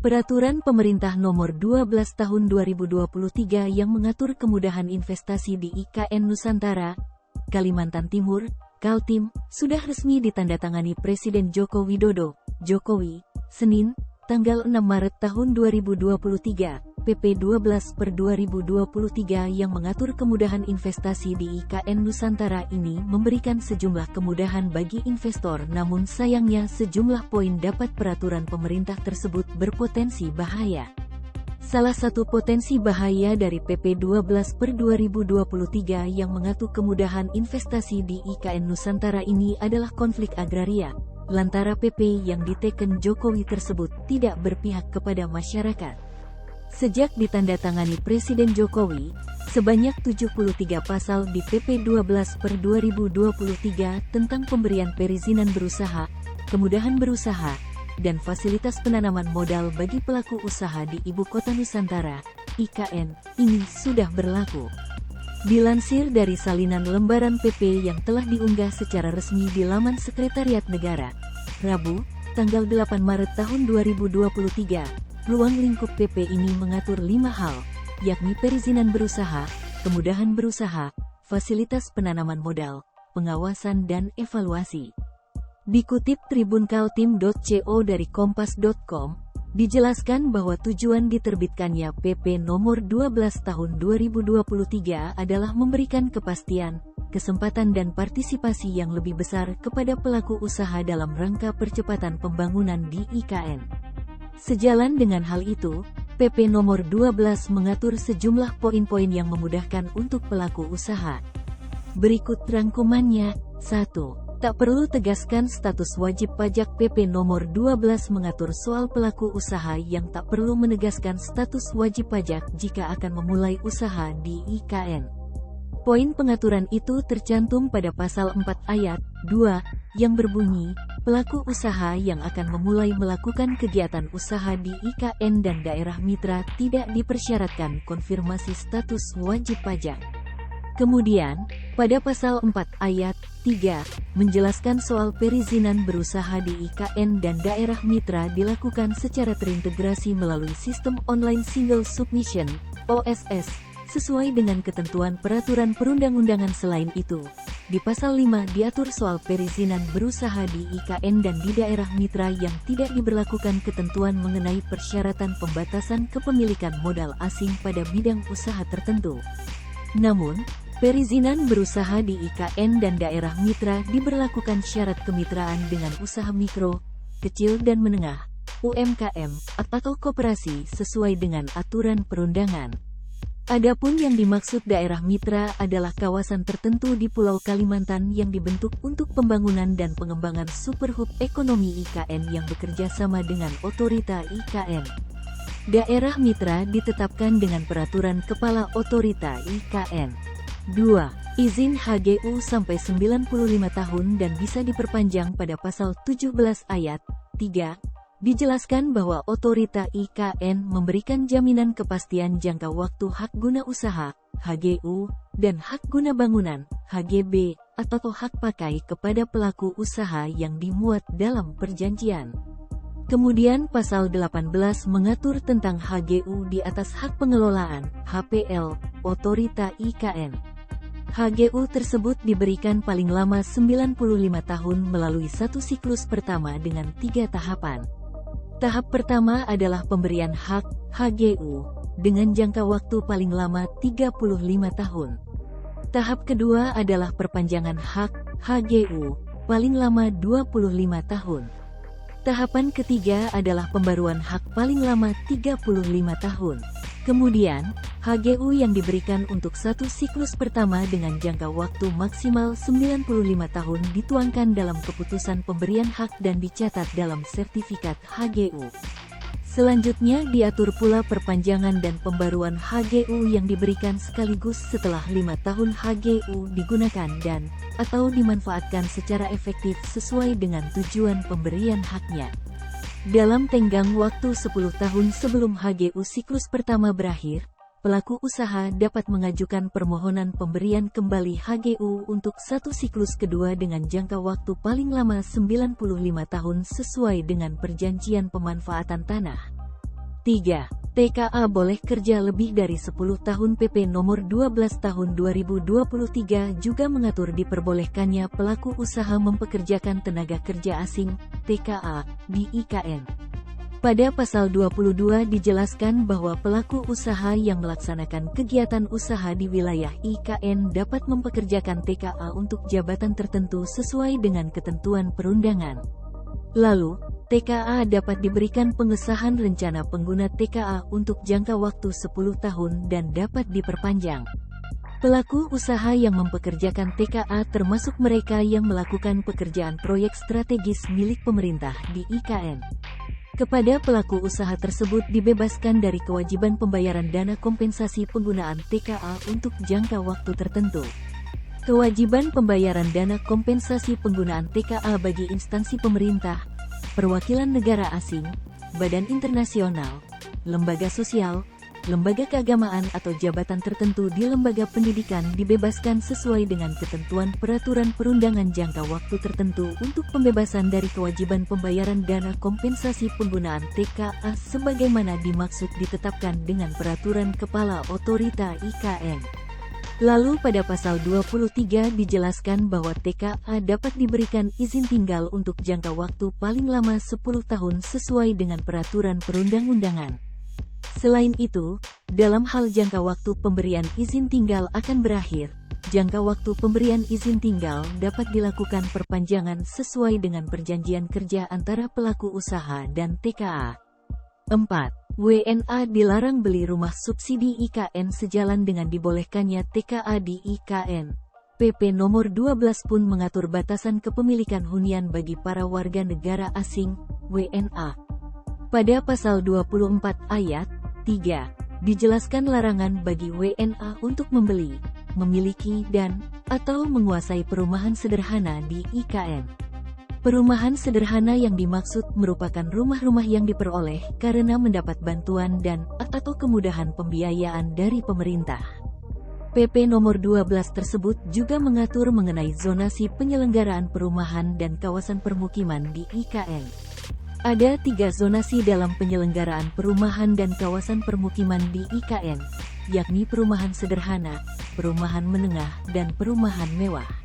Peraturan Pemerintah Nomor 12 Tahun 2023 yang mengatur kemudahan investasi di IKN Nusantara, Kalimantan Timur, Kaltim, sudah resmi ditandatangani Presiden Joko Widodo, Jokowi, Senin, tanggal 6 Maret tahun 2023, PP 12/2023 yang mengatur kemudahan investasi di IKN Nusantara ini memberikan sejumlah kemudahan bagi investor, namun sayangnya sejumlah poin dapat peraturan pemerintah tersebut berpotensi bahaya. Salah satu potensi bahaya dari PP 12/2023 yang mengatur kemudahan investasi di IKN Nusantara ini adalah konflik agraria, lantaran PP yang diteken Jokowi tersebut tidak berpihak kepada masyarakat. Sejak ditandatangani Presiden Jokowi, sebanyak 73 pasal di PP 12/2023 tentang pemberian perizinan berusaha, kemudahan berusaha, dan fasilitas penanaman modal bagi pelaku usaha di Ibu Kota Nusantara, IKN, ini sudah berlaku. Dilansir dari salinan lembaran PP yang telah diunggah secara resmi di laman Sekretariat Negara, Rabu, tanggal 8 Maret tahun 2023, ruang lingkup PP ini mengatur 5 hal, yakni perizinan berusaha, kemudahan berusaha, fasilitas penanaman modal, pengawasan dan evaluasi. Dikutip tribunkaltim.co dari kompas.com, dijelaskan bahwa tujuan diterbitkannya PP nomor 12 tahun 2023 adalah memberikan kepastian, kesempatan dan partisipasi yang lebih besar kepada pelaku usaha dalam rangka percepatan pembangunan di IKN. Sejalan dengan hal itu, PP nomor 12 mengatur sejumlah poin-poin yang memudahkan untuk pelaku usaha. Berikut rangkumannya. 1. Tak perlu tegaskan status wajib pajak. PP nomor 12 mengatur soal pelaku usaha yang tak perlu menegaskan status wajib pajak jika akan memulai usaha di IKN. Poin pengaturan itu tercantum pada pasal 4 ayat 2, yang berbunyi, pelaku usaha yang akan memulai melakukan kegiatan usaha di IKN dan daerah mitra tidak dipersyaratkan konfirmasi status wajib pajak. Kemudian, pada pasal 4 ayat 3, menjelaskan soal perizinan berusaha di IKN dan daerah mitra dilakukan secara terintegrasi melalui sistem online single submission, OSS, sesuai dengan ketentuan peraturan perundang-undangan. Selain itu, di pasal 5 diatur soal perizinan berusaha di IKN dan di daerah mitra yang tidak diberlakukan ketentuan mengenai persyaratan pembatasan kepemilikan modal asing pada bidang usaha tertentu. Namun, perizinan berusaha di IKN dan daerah mitra diberlakukan syarat kemitraan dengan usaha mikro, kecil dan menengah, UMKM, atau koperasi sesuai dengan aturan perundangan. Adapun yang dimaksud daerah mitra adalah kawasan tertentu di Pulau Kalimantan yang dibentuk untuk pembangunan dan pengembangan superhub ekonomi IKN yang bekerja sama dengan otorita IKN. Daerah mitra ditetapkan dengan peraturan Kepala Otorita IKN. 2. Izin HGU sampai 95 tahun dan bisa diperpanjang. Pada pasal 17 ayat 3, dijelaskan bahwa otorita IKN memberikan jaminan kepastian jangka waktu hak guna usaha, HGU, dan hak guna bangunan, HGB, atau hak pakai kepada pelaku usaha yang dimuat dalam perjanjian. Kemudian pasal 18 mengatur tentang HGU di atas hak pengelolaan, HPL, otorita IKN. HGU tersebut diberikan paling lama 95 tahun melalui satu siklus pertama dengan 3 tahapan. Tahap pertama adalah pemberian hak, HGU, dengan jangka waktu paling lama 35 tahun. Tahap kedua adalah perpanjangan hak, HGU, paling lama 25 tahun. Tahapan ketiga adalah pembaruan hak paling lama 35 tahun. Kemudian, HGU yang diberikan untuk satu siklus pertama dengan jangka waktu maksimal 95 tahun dituangkan dalam keputusan pemberian hak dan dicatat dalam sertifikat HGU. Selanjutnya diatur pula perpanjangan dan pembaruan HGU yang diberikan sekaligus setelah 5 tahun HGU digunakan dan atau dimanfaatkan secara efektif sesuai dengan tujuan pemberian haknya. Dalam tenggang waktu 10 tahun sebelum HGU siklus pertama berakhir, pelaku usaha dapat mengajukan permohonan pemberian kembali HGU untuk satu siklus kedua dengan jangka waktu paling lama 95 tahun sesuai dengan perjanjian pemanfaatan tanah. 3. TKA boleh kerja lebih dari 10 tahun. PP Nomor 12 Tahun 2023 juga mengatur diperbolehkannya pelaku usaha mempekerjakan tenaga kerja asing, TKA, di IKN. Pada pasal 22 dijelaskan bahwa pelaku usaha yang melaksanakan kegiatan usaha di wilayah IKN dapat mempekerjakan TKA untuk jabatan tertentu sesuai dengan ketentuan perundangan. Lalu, TKA dapat diberikan pengesahan rencana pengguna TKA untuk jangka waktu 10 tahun dan dapat diperpanjang. Pelaku usaha yang mempekerjakan TKA termasuk mereka yang melakukan pekerjaan proyek strategis milik pemerintah di IKN. Kepada pelaku usaha tersebut dibebaskan dari kewajiban pembayaran dana kompensasi penggunaan TKA untuk jangka waktu tertentu. Kewajiban pembayaran dana kompensasi penggunaan TKA bagi instansi pemerintah, perwakilan negara asing, badan internasional, lembaga sosial, lembaga keagamaan atau jabatan tertentu di lembaga pendidikan dibebaskan sesuai dengan ketentuan peraturan perundangan jangka waktu tertentu untuk pembebasan dari kewajiban pembayaran dana kompensasi penggunaan TKA sebagaimana dimaksud ditetapkan dengan peraturan Kepala Otorita IKN. Lalu pada pasal 23 dijelaskan bahwa TKA dapat diberikan izin tinggal untuk jangka waktu paling lama 10 tahun sesuai dengan peraturan perundang-undangan. Selain itu, dalam hal jangka waktu pemberian izin tinggal akan berakhir, jangka waktu pemberian izin tinggal dapat dilakukan perpanjangan sesuai dengan perjanjian kerja antara pelaku usaha dan TKA. 4. WNA dilarang beli rumah subsidi IKN sejalan dengan dibolehkannya TKA di IKN. PP Nomor 12 pun mengatur batasan kepemilikan hunian bagi para warga negara asing, WNA. Pada pasal 24 ayat 3, dijelaskan larangan bagi WNA untuk membeli, memiliki dan/atau menguasai perumahan sederhana di IKN. Perumahan sederhana yang dimaksud merupakan rumah-rumah yang diperoleh karena mendapat bantuan dan/atau kemudahan pembiayaan dari pemerintah. PP Nomor 12 tersebut juga mengatur mengenai zonasi penyelenggaraan perumahan dan kawasan permukiman di IKN. Ada 3 zonasi dalam penyelenggaraan perumahan dan kawasan permukiman di IKN, yakni perumahan sederhana, perumahan menengah, dan perumahan mewah.